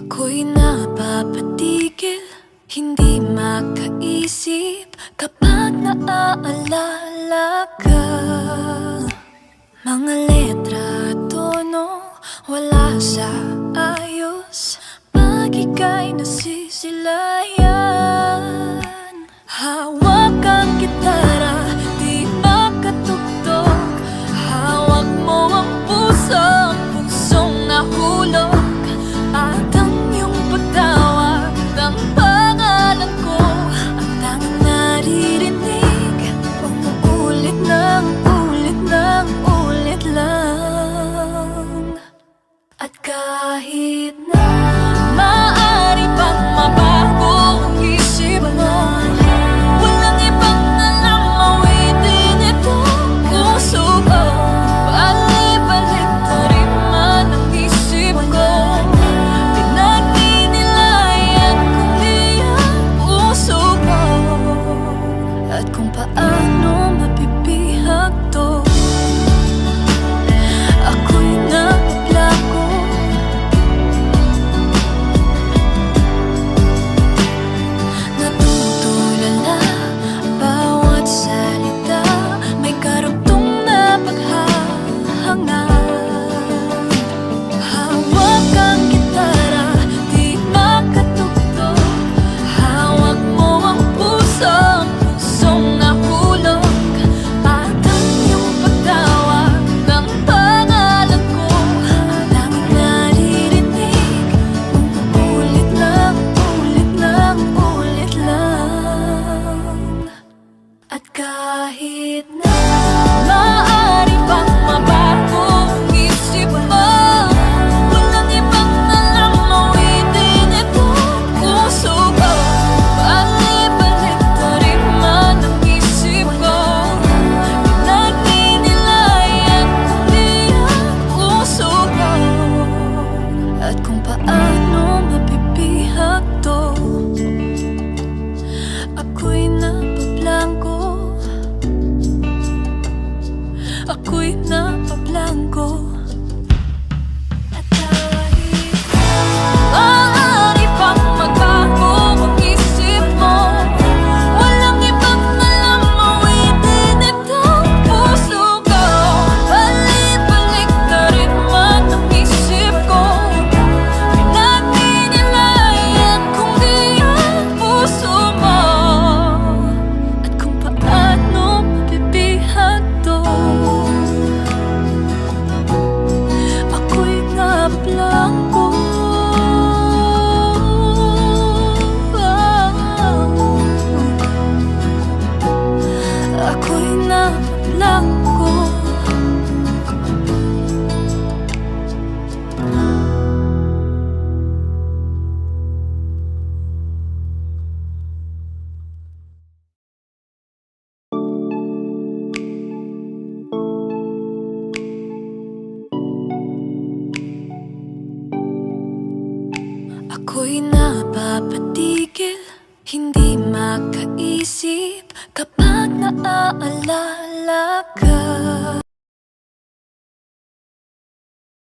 Ako'y napapatigil, hindi makaisip kapag naaalala ka. Mga letra at tono, wala sa ayos pag ika'y nasisilayan. Hawak ang gitara, di makatugtog. Hawak mo ang puso, pusong nahulog. At ang iyong pagtawag ng pangalan ko, ang tanging naririnig, umuulit ng ulit ng ulit lang. At kahit na maaari pang mabago ang isip mo, walang ibang alam awitin itong puso ko. Balik-balik na rin man ang isip ko, pinagdinilayan kung di ang puso ko. At kung paano mapipihag to, ako'y napaplako. Natutulala bawat salita, may karugtong na paghahangad. Hawak ang gitara, di makatugtog. Hawak mo ang puso, pusong nahulog. At ang iyong pagtawag ng pangalan ko, tanging naririnig, umuulit lang, ulit lang, ulit lang. At kahit na maaari pang mabago ang isip mo, walang ibang alam awitin itong puso ko. Balik-balik na rin man ang isip ko, pinagdinilayan kung di ang puso ko. At kung paano mapipihag to, ako'y napaplangko. Ako'y napaplangko. At kahit maaari pang magbago ang isip mo, walang ibang alam awitin itong puso ko. Balik-balik na rin man ang isip ko, pinagdinilayan kung di ang puso mo. At kung paano mapipihag to, ako'y napaplangko. Ako'y napaplangko. Ako'y napapatigil, hindi makaisip kapag naaalala ka.